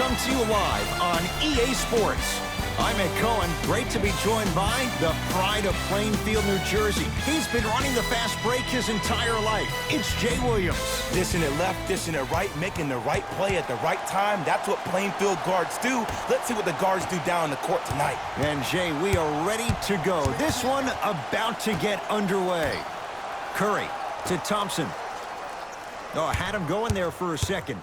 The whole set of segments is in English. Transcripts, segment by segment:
come to you live on EA Sports. I'm Ed Cohen. Great to be joined by the pride of Plainfield, New Jersey. He's been running the fast break his entire life. It's Jay Williams. Dishing it left, dishing it right, making the right play at the right time. That's what Plainfield guards do. Let's see what the guards do down in the court tonight. And Jay, we are ready to go. This one about to get underway. Curry to Thompson. Oh, had him going there for a second.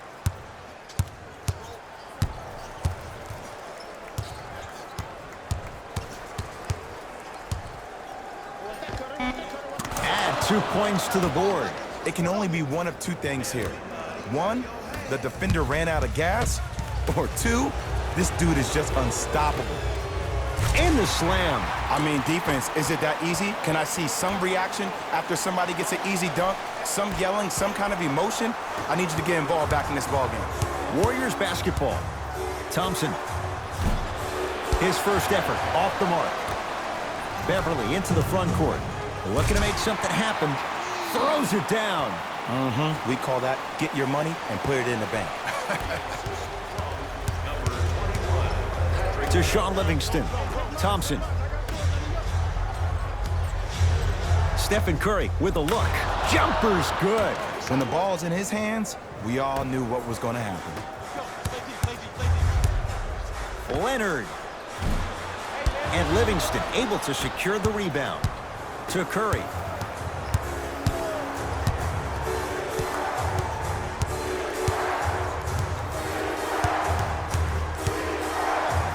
Add 2 points to the board. It can only be one of two things here. One, the defender ran out of gas. Or two, this dude is just unstoppable. And the slam. I mean, defense, is it that easy? Can I see some reaction after somebody gets an easy dunk? Some yelling, some kind of emotion? I need you to get involved back in this ballgame. Warriors basketball. Thompson. His first effort off the mark. Beverly into the front court. Looking to make something happen. Throws it down. We call that get your money and put it in the bank. To Sean Livingston. Thompson. Stephen Curry with a look. Jumper's good. When the ball's in his hands, we all knew what was going to happen. Leonard. And Livingston able to secure the rebound. To Curry.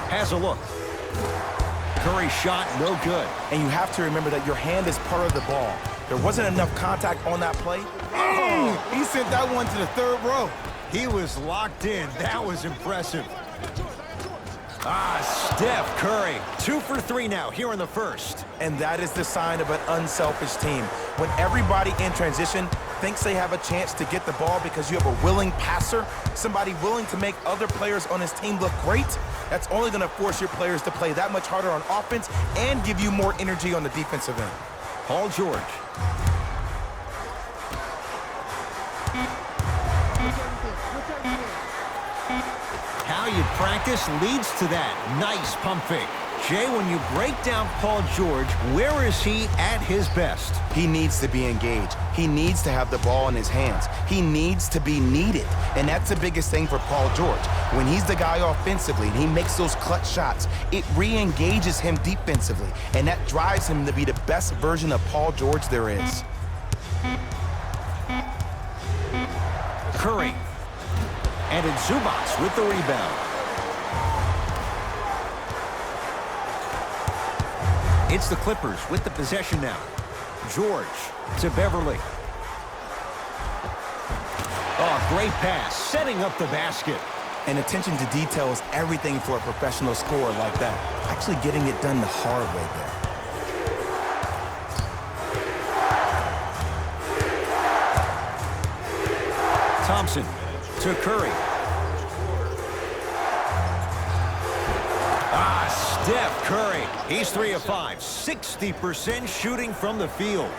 Has a look. Curry's shot, no good. And you have to remember that your hand is part of the ball. There wasn't enough contact on that play. Oh, he sent that one to the third row. He was locked in. That was impressive. Steph Curry. 2 for 3 now here in the first. And that is the sign of an unselfish team. When everybody in transition thinks they have a chance to get the ball because you have a willing passer, somebody willing to make other players on his team look great, that's only going to force your players to play that much harder on offense and give you more energy on the defensive end. Paul George. How you practice leads to that. Nice pump fake. Jay, when you break down Paul George, where is he at his best? He needs to be engaged. He needs to have the ball in his hands. He needs to be needed. And that's the biggest thing for Paul George. When he's the guy offensively and he makes those clutch shots, it re-engages him defensively. And that drives him to be the best version of Paul George there is. Curry. And it's Zubac with the rebound. It's the Clippers with the possession now. George to Beverly. Oh, great pass, setting up the basket. And attention to detail is everything for a professional scorer like that. Actually getting it done the hard way there. Thompson to Curry. Steph Curry. He's 3 of 5. 60% shooting from the field.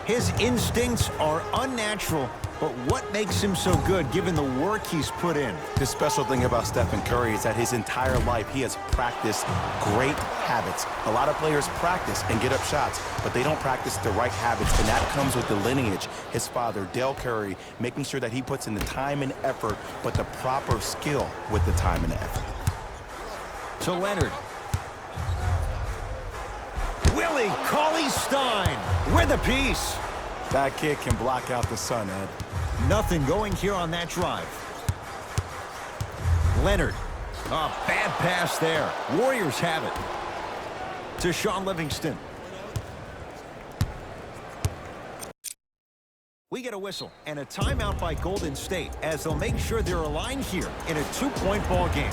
His instincts are unnatural, but what makes him so good given the work he's put in? The special thing about Stephen Curry is that his entire life he has practiced great habits. A lot of players practice and get up shots, but they don't practice the right habits, and that comes with the lineage. His father, Dale Curry, making sure that he puts in the time and effort, but the proper skill with the time and the effort. To Leonard. Willie Cauley-Stein with a piece. That kid can block out the sun, Ed. Nothing going here on that drive. Leonard. Bad pass there. Warriors have it. To Sean Livingston. We get a whistle and a timeout by Golden State as they'll make sure they're aligned here in a 2-point ball game.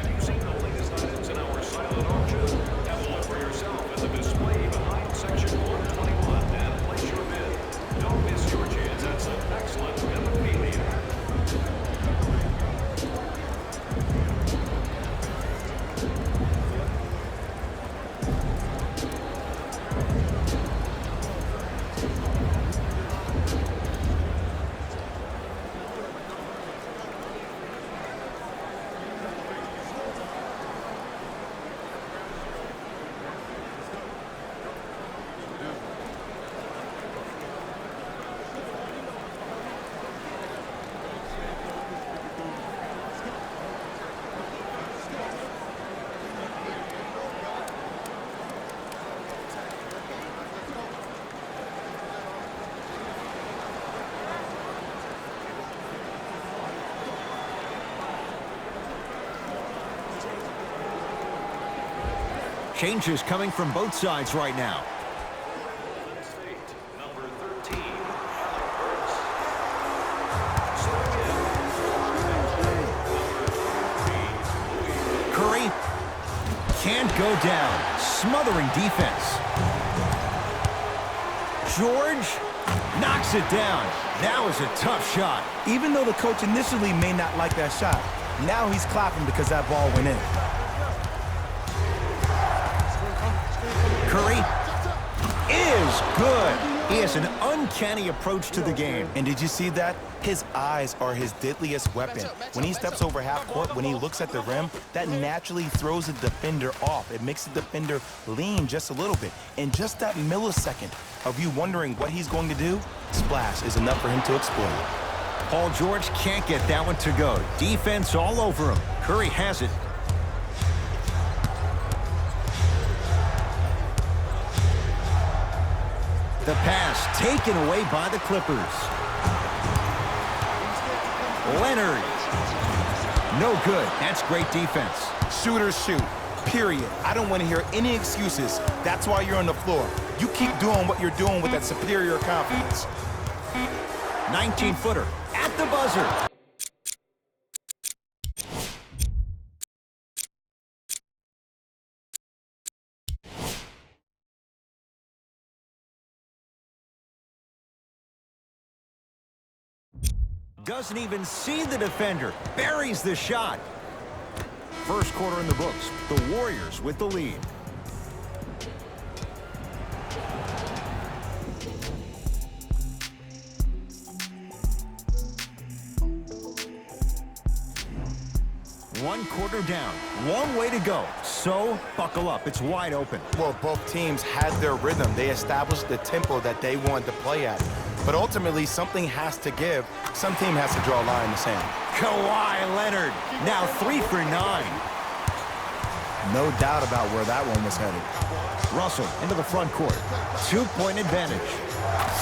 You've seen the latest items in our silent auction. Have a look for yourself at the display behind section 121 and place your bid. Don't miss your chance at some excellent memorabilia. Changes coming from both sides right now. Number 13, Curry can't go down. Smothering defense. George knocks it down. That was a tough shot. Even though the coach initially may not like that shot, now he's clapping because that ball went in. Curry is good. He has an uncanny approach to the game. And did you see that? His eyes are his deadliest weapon. When he steps over half court, when he looks at the rim, that naturally throws the defender off. It makes the defender lean just a little bit. And just that millisecond of you wondering what he's going to do, splash is enough for him to explode. Paul George can't get that one to go. Defense all over him. Curry has it. The pass taken away by the Clippers. Leonard. No good. That's great defense. Shooters shoot, period. I don't want to hear any excuses. That's why you're on the floor. You keep doing what you're doing with that superior confidence. 19-footer at the buzzer. Doesn't even see the defender. Buries the shot. First quarter in the books. The Warriors with the lead. One quarter down. Long way to go. So, buckle up. It's wide open. Well, both teams had their rhythm. They established the tempo that they wanted to play at. But ultimately, something has to give. Some team has to draw a line in the sand. Kawhi Leonard, now 3 for 9. No doubt about where that one was headed. Russell into the front court. 2-point advantage.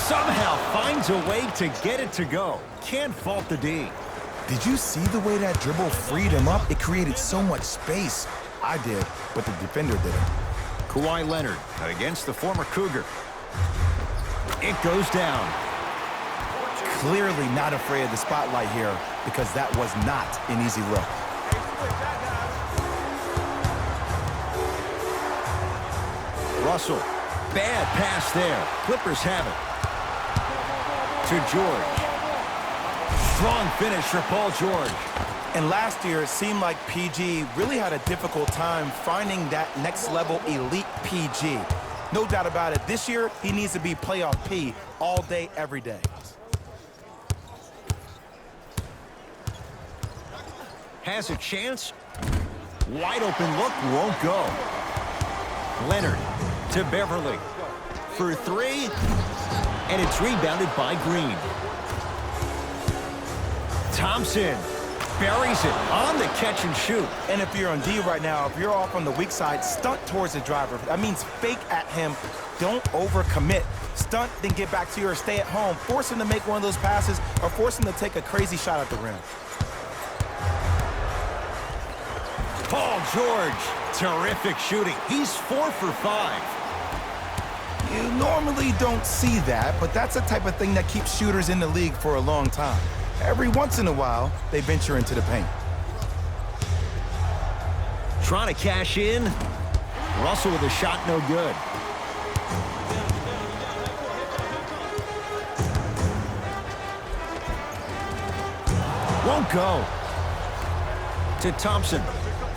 Somehow finds a way to get it to go. Can't fault the D. Did you see the way that dribble freed him up? It created so much space. I did, but the defender didn't. Kawhi Leonard against the former Cougar. It goes down. Clearly not afraid of the spotlight here because that was not an easy look. Russell, bad pass there. Clippers have it. To George. Strong finish for Paul George. And last year, it seemed like PG really had a difficult time finding that next level elite PG. No doubt about it, this year, he needs to be playoff P all day, every day. Has a chance. Wide open look, won't go. Leonard to Beverly for 3, and it's rebounded by Green. Thompson buries it on the catch and shoot. And if you're on D right now, if you're off on the weak side, stunt towards the driver. That means fake at him. Don't overcommit. Stunt, then get back to your stay at home. Force him to make one of those passes or force him to take a crazy shot at the rim. Paul George, terrific shooting. He's 4 for 5. You normally don't see that, but that's the type of thing that keeps shooters in the league for a long time. Every once in a while, they venture into the paint. Trying to cash in. Russell with a shot, no good. Won't go. To Thompson.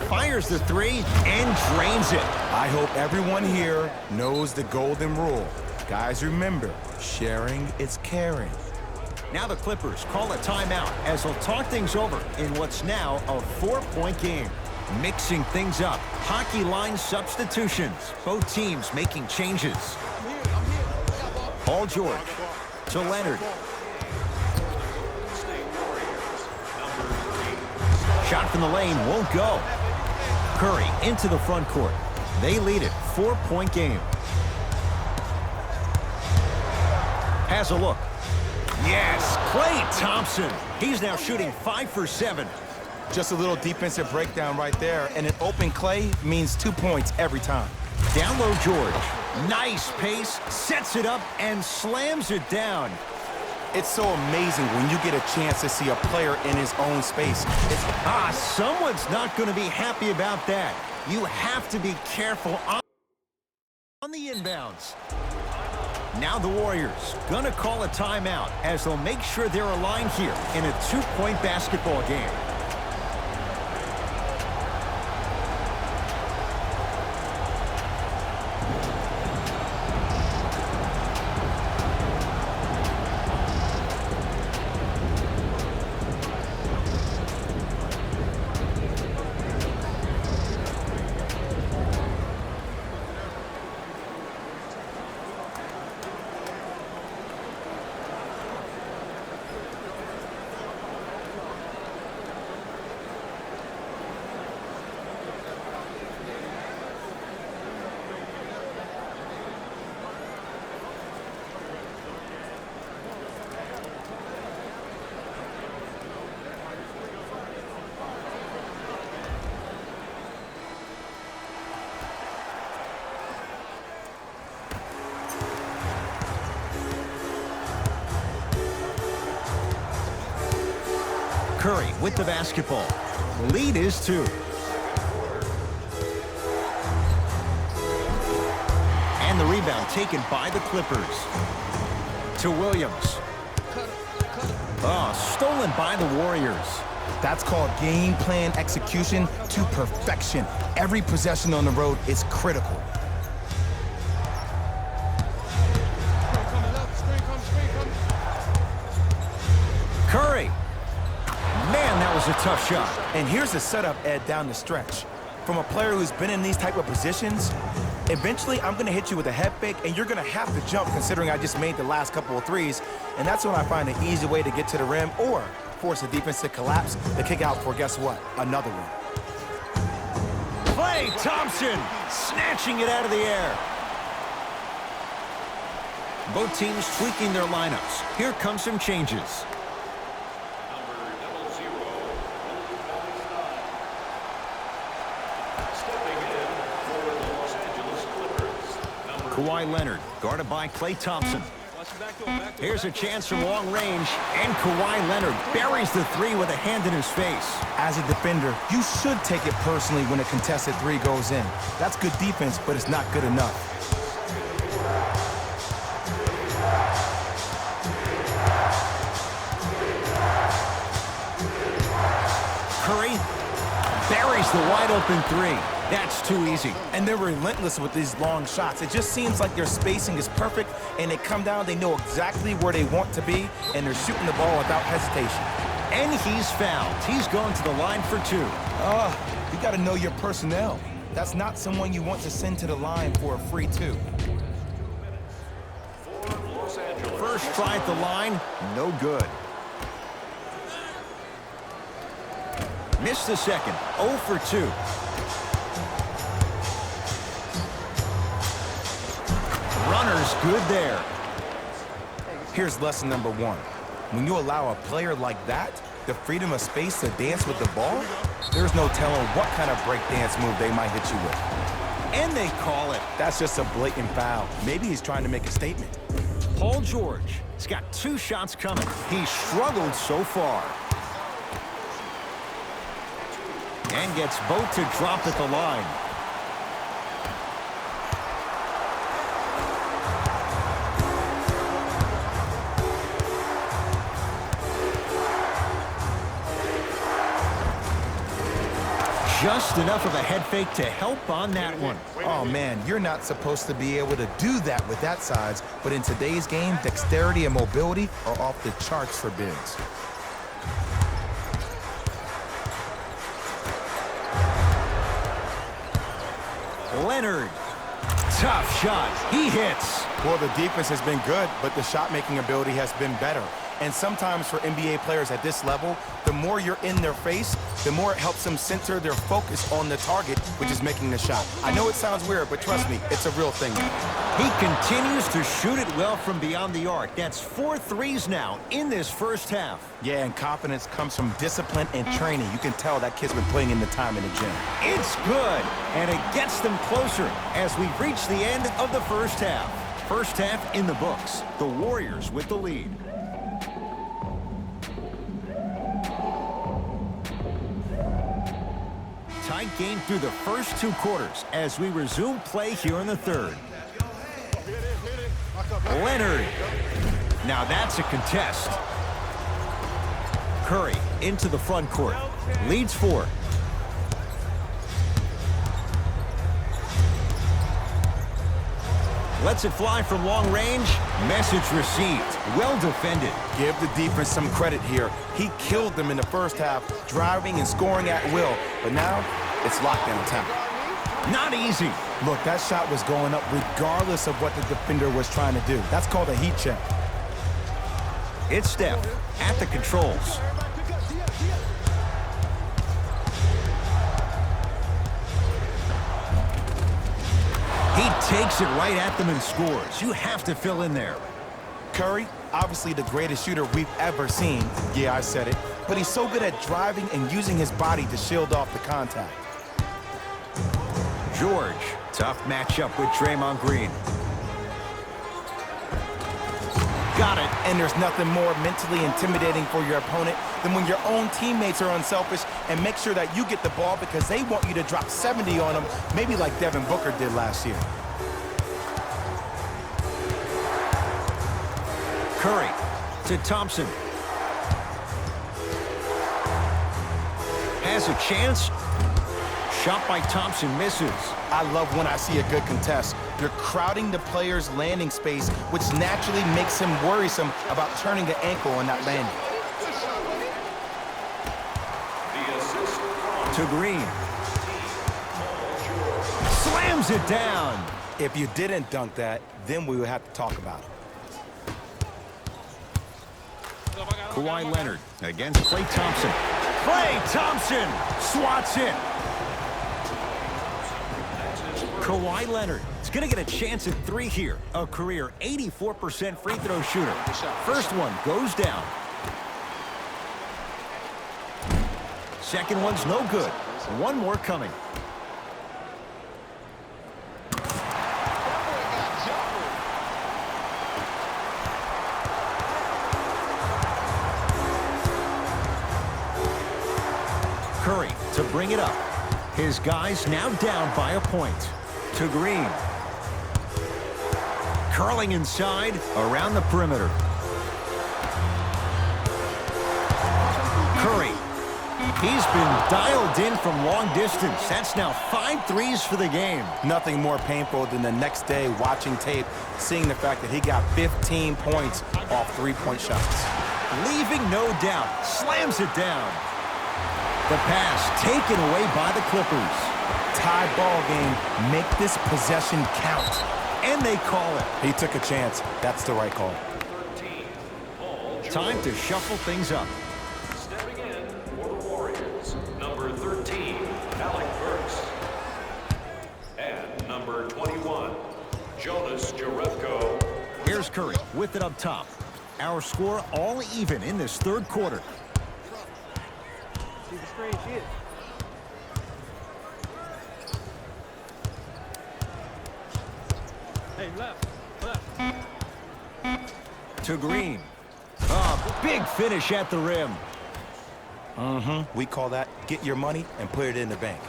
Fires the 3 and drains it. I hope everyone here knows the golden rule. Guys, remember, sharing is caring. Now the Clippers call a timeout as they'll talk things over in what's now a 4-point game. Mixing things up. Hockey line substitutions. Both teams making changes. Paul George to Leonard. Shot from the lane won't go. Curry into the front court. They lead it. 4-point game. Has a look. Yes, Klay Thompson. He's now shooting 5 for 7. Just a little defensive breakdown right there, and an open Klay means 2 points every time. Down low, George. Nice pace, sets it up, and slams it down. It's so amazing when you get a chance to see a player in his own space. Someone's not going to be happy about that. You have to be careful on the inbounds. Now the Warriors gonna call a timeout as they'll make sure they're aligned here in a 2-point basketball game. Curry with the basketball. Lead is 2. And the rebound taken by the Clippers. To Williams. Stolen by the Warriors. That's called game plan execution to perfection. Every possession on the road is critical. Curry. Man, that was a tough shot. And here's the setup, Ed, down the stretch. From a player who's been in these type of positions, eventually I'm going to hit you with a head fake, and you're going to have to jump considering I just made the last couple of threes. And that's when I find an easy way to get to the rim or force the defense to collapse to kick out for, guess what, another one. Klay Thompson snatching it out of the air. Both teams tweaking their lineups. Here come some changes. Kawhi Leonard, guarded by Klay Thompson. Here's a chance from long range, and Kawhi Leonard buries the 3 with a hand in his face. As a defender, you should take it personally when a contested 3 goes in. That's good defense, but it's not good enough. Curry buries the wide-open 3. That's too easy. And they're relentless with these long shots. It just seems like their spacing is perfect, and they come down, they know exactly where they want to be, and they're shooting the ball without hesitation. And he's fouled. He's going to the line for 2. You got to know your personnel. That's not someone you want to send to the line for a free 2. First try at the line, no good. Missed the second, 0 for 2. Runner's good there. Here's lesson number 1. When you allow a player like that the freedom of space to dance with the ball, there's no telling what kind of break dance move they might hit you with. And they call it. That's just a blatant foul. Maybe he's trying to make a statement. Paul George has got 2 shots coming. He's struggled so far. And gets both to drop at the line. Just enough of a head fake to help on that one. Oh, man, you're not supposed to be able to do that with that size, but in today's game, dexterity and mobility are off the charts for bigs. Leonard, tough shot, he hits. Well, the defense has been good, but the shot-making ability has been better. And sometimes for NBA players at this level, the more you're in their face, the more it helps them center their focus on the target, which is making a shot. I know it sounds weird, but trust me, it's a real thing. He continues to shoot it well from beyond the arc. That's 4 threes now in this first half. Yeah, and confidence comes from discipline and training. You can tell that kid's been putting in the time in the gym. It's good, and it gets them closer as we reach the end of the first half. First half in the books. The Warriors with the lead. Tight game through the first 2 quarters as we resume play here in the third. Leonard. Now that's a contest. Curry into the front court. Leads 4. Lets it fly from long range. Message received. Well defended. Give the defense some credit here. He killed them in the first half, driving and scoring at will. But now, it's lockdown time. Not easy. Look, that shot was going up regardless of what the defender was trying to do. That's called a heat check. It's Steph at the controls. He takes it right at them and scores. You have to fill in there. Curry, obviously the greatest shooter we've ever seen. Yeah, I said it. But he's so good at driving and using his body to shield off the contact. George, tough matchup with Draymond Green. Got it. And there's nothing more mentally intimidating for your opponent than when your own teammates are unselfish and make sure that you get the ball because they want you to drop 70 on them, maybe like Devin Booker did last year. Curry to Thompson. Has a chance. Shot by Thompson misses. I love when I see a good contest. You're crowding the player's landing space, which naturally makes him worrisome about turning the ankle on that landing. To Green. Slams it down. If you didn't dunk that, then we would have to talk about it. Kawhi Leonard against Klay Thompson. Klay Thompson swats it. Kawhi Leonard is going to get a chance at 3 here. A career 84% free throw shooter. First one goes down. Second one's no good. One more coming. Curry to bring it up. His guys now down by a point. To Green. Curling inside around the perimeter. Curry. He's been dialed in from long distance. That's now 5 threes for the game. Nothing more painful than the next day watching tape, seeing the fact that he got 15 points off 3-point shots. Leaving no doubt. Slams it down. The pass taken away by the Clippers. Tie ball game. Make this possession count. And they call it. He took a chance. That's the right call. Time to shuffle things up. Stepping in for the Warriors, number 13, Alec Burks. And number 21, Jonas Jerebko. Here's Curry with it up top. Our score all even in this third quarter. See the screen, shit. Hey, left. To Green. Big finish at the rim. We call that get your money and put it in the bank.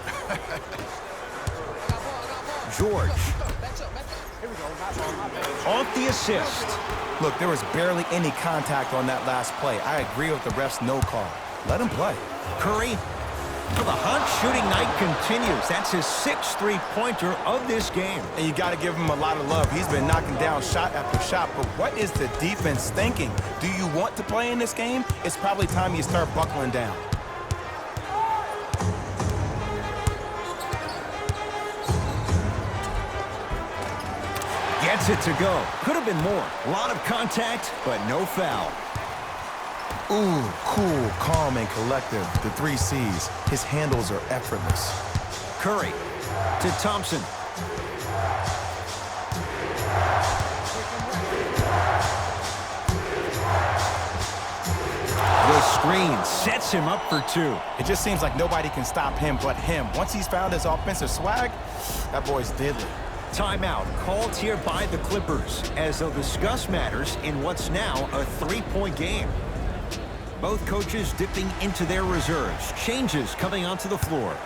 George. Off the assist. Look, there was barely any contact on that last play. I agree with the ref's no call. Let him play. Curry. Well, the hot shooting night continues. That's his 6th three-pointer of this game. And you got to give him a lot of love. He's been knocking down shot after shot. But what is the defense thinking? Do you want to play in this game? It's probably time you start buckling down. Gets it to go. Could have been more. A lot of contact, but no foul. Ooh, cool, calm, and collective. The 3 C's. His handles are effortless. Curry to Thompson. The screen sets him up for 2. It just seems like nobody can stop him but him. Once he's found his offensive swag, that boy's deadly. Timeout called here by the Clippers as they'll discuss matters in what's now a 3-point game. Both coaches dipping into their reserves. Changes coming onto the floor.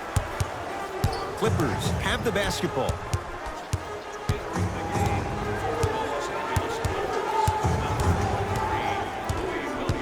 Clippers have the basketball.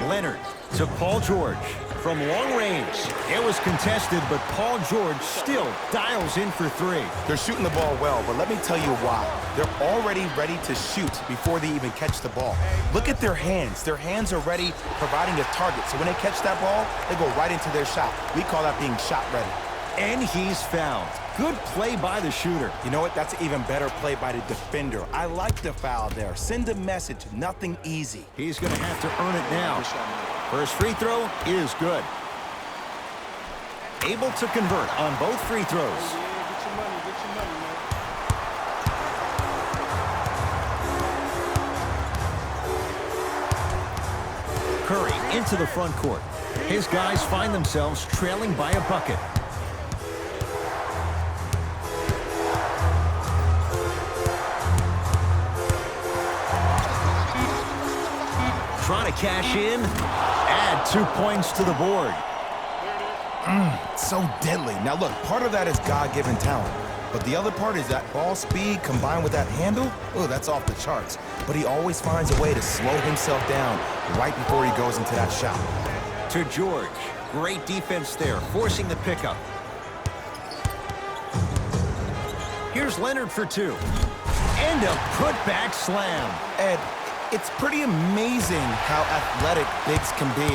Leonard to Paul George. From long range, it was contested, but Paul George still dials in for 3. They're shooting the ball well, but let me tell you why. They're already ready to shoot before they even catch the ball. Look at their hands. Their hands are ready, providing a target. So when they catch that ball, they go right into their shot. We call that being shot ready. And he's fouled. Good play by the shooter. You know what? That's an even better play by the defender. I like the foul there. Send a message. Nothing easy. He's going to have to earn it now. First free throw is good. Able to convert on both free throws. Curry into the front court. His guys find themselves trailing by a bucket. Trying to cash in. Add 2 points to the board. So deadly. Now look, part of that is God-given talent. But the other part is that ball speed combined with that handle. Oh, that's off the charts. But he always finds a way to slow himself down right before he goes into that shot. To George. Great defense there, forcing the pickup. Here's Leonard for 2. And a putback slam. Ed, it's pretty amazing how athletic bigs can be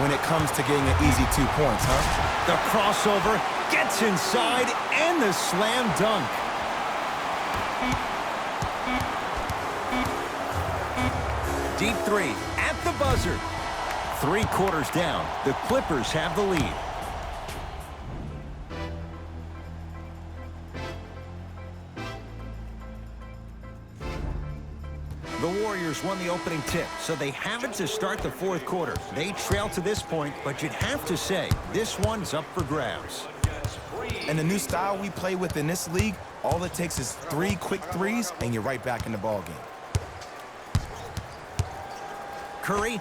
when it comes to getting an easy 2 points, huh? The crossover gets inside and the slam dunk. Deep 3 at the buzzer. 3 quarters down. The Clippers have the lead. The Warriors won the opening tip, so they have it to start the 4th quarter. They trail to this point, but you'd have to say this one's up for grabs. And the new style we play with in this league, all it takes is 3 quick threes, and you're right back in the ball game. Curry,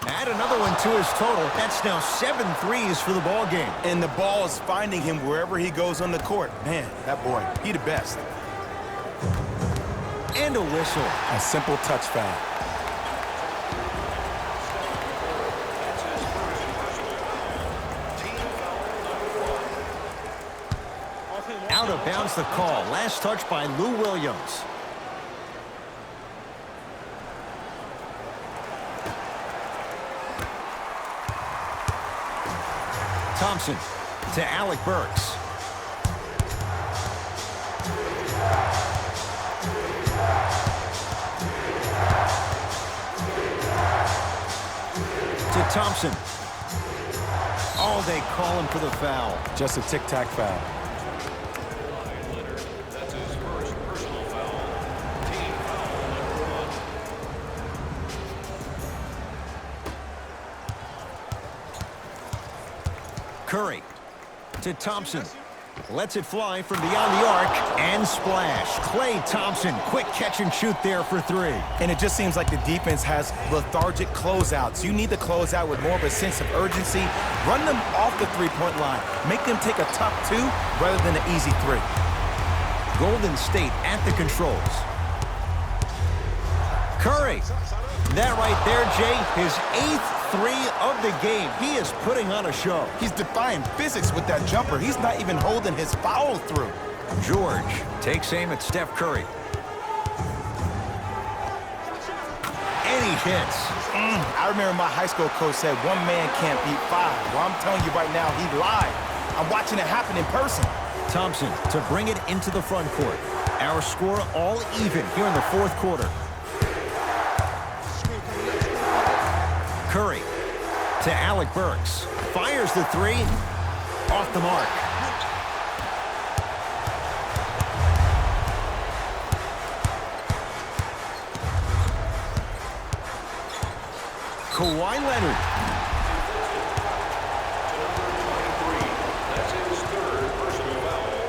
add another one to his total. That's now 7 threes for the ball game. And the ball is finding him wherever he goes on the court. Man, that boy, he the best. And a whistle. A simple touch foul. Out of bounds the call. Last touch by Lou Williams. Thompson to Alec Burks. To Thompson. Oh, they call him for the foul. Just a tic-tac foul. That's his first personal foul. Team foul number 1. Curry to Thompson. Lets it fly from beyond the arc and splash. Klay Thompson, quick catch and shoot there for 3. And it just seems like the defense has lethargic closeouts. You need to close out with more of a sense of urgency. Run them off the 3-point line. Make them take a tough 2 rather than an easy 3. Golden State at the controls. Curry. That right there, Jay, his 8th 3 of the game. He is putting on a show. He's defying physics with that jumper. He's not even holding his foul through. George takes aim at Steph Curry. And he hits. I remember my high school coach said 1 man can't beat 5. Well, I'm telling you right now, he lied. I'm watching it happen in person. Thompson to bring it into the front court. Our score all even here in the 4th quarter. Curry to Alec Burks. Fires the three. Off the mark. Kawhi Leonard.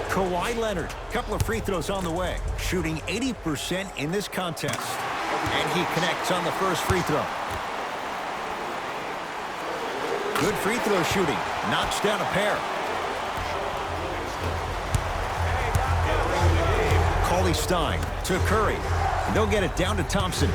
Kawhi Leonard, couple of free throws on the way, shooting 80% in this contest. And he connects on the first free throw. Good free throw shooting, knocks down a pair. Cauley Stein to Curry. And they'll get it down to Thompson.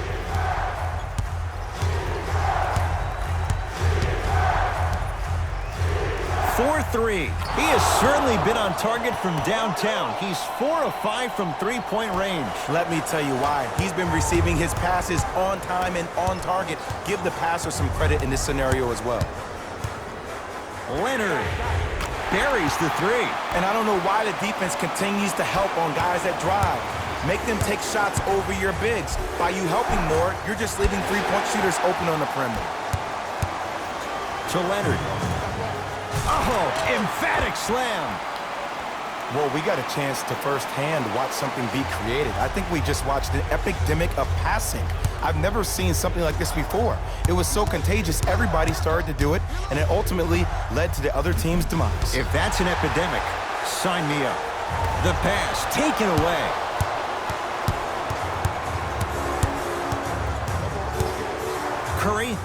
4-3. He has certainly been on target from downtown. He's 4 of 5 from three-point range. Let me tell you why. He's been receiving his passes on time and on target. Give the passer some credit in this scenario as well. Leonard buries the three. And I don't know why the defense continues to help on guys that drive. Make them take shots over your bigs. By you helping more, you're just leaving three-point shooters open on the perimeter. To Leonard. Oh, emphatic slam. Well, we got a chance to firsthand watch something be created. I think we just watched an epidemic of passing. I've never seen something like this before. It was so contagious, everybody started to do it, and it ultimately led to the other team's demise. If that's an epidemic, sign me up. The pass taken away. Curry.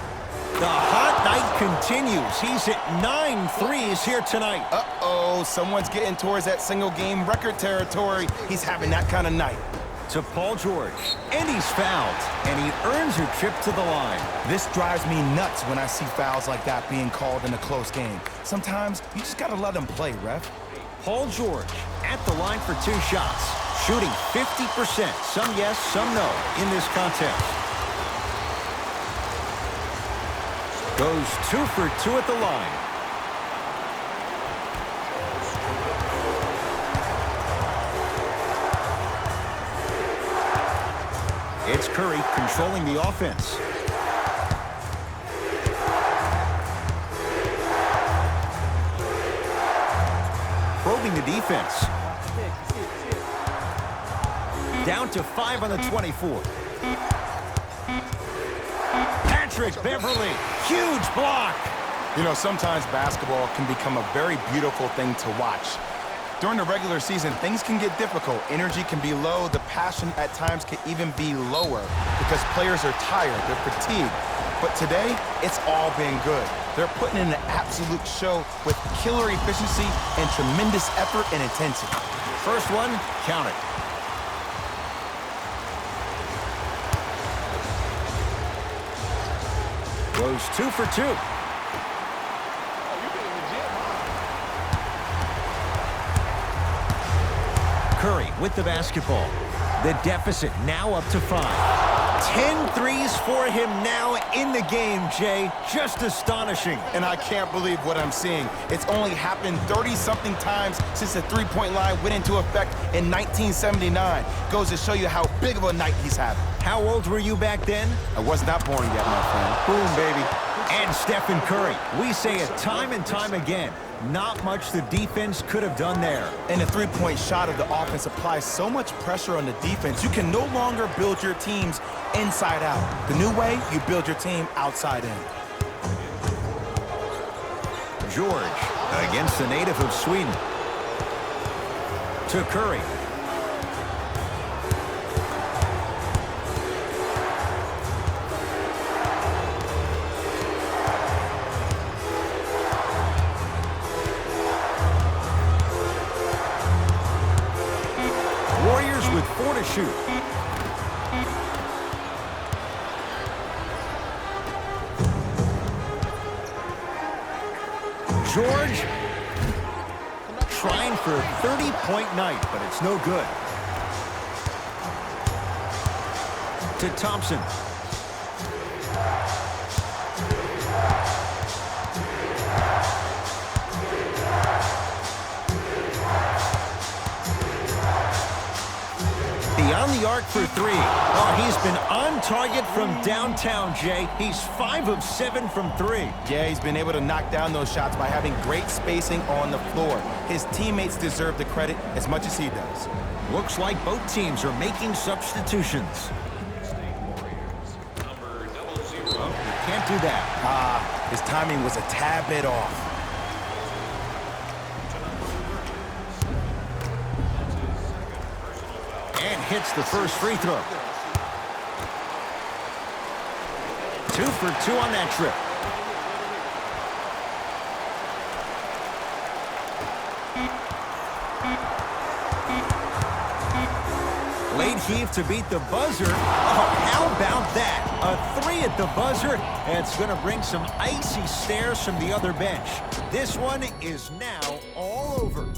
The hot night continues. He's hit 9 threes here tonight. Uh-oh, someone's getting towards that single-game record territory. He's having that kind of night. To Paul George, and he's fouled, and he earns a trip to the line. This drives me nuts when I see fouls like that being called in a close game. Sometimes you just got to let them play, ref. Paul George at the line for 2 shots, shooting 50%, some yes, some no, in this contest. Goes 2 for 2 at the line. It's Curry controlling the offense. Probing the defense. Down to 5 on the 24. Patrick Beverly, huge block. You know, sometimes basketball can become a very beautiful thing to watch. During the regular season, things can get difficult. Energy can be low. The passion at times can even be lower because players are tired. They're fatigued. But today, it's all been good. They're putting in an absolute show with killer efficiency and tremendous effort and intensity. First one, count it. Goes 2 for 2. Curry with the basketball. The deficit now up to 5. 10 threes for him now in the game, Jay. Just astonishing. And I can't believe what I'm seeing. It's only happened 30-something times since the three-point line went into effect in 1979. Goes to show you how big of a night he's having. How old were you back then? I was not born yet, my friend. Boom, baby. And Stephen Curry. We say it time and time again. Not much the defense could have done there. And the three-point shot of the offense applies so much pressure on the defense, you can no longer build your teams inside out. The new way, you build your team outside in. George against the native of Sweden. To Curry. Warriors with 4 to shoot. George trying for a 30-point night, but it's no good. To Thompson. Around the arc for three. Oh, he's been on target from downtown, Jay. He's 5 of 7 from three. Yeah, he's been able to knock down those shots by having great spacing on the floor. His teammates deserve the credit as much as he does. Looks like both teams are making substitutions. Oh, you can't do that. His timing was a tad bit off. And hits the first free throw. 2 for 2 on that trip. Late heave to beat the buzzer. Oh, how about that? A 3 at the buzzer. And it's going to bring some icy stares from the other bench. This one is now all over.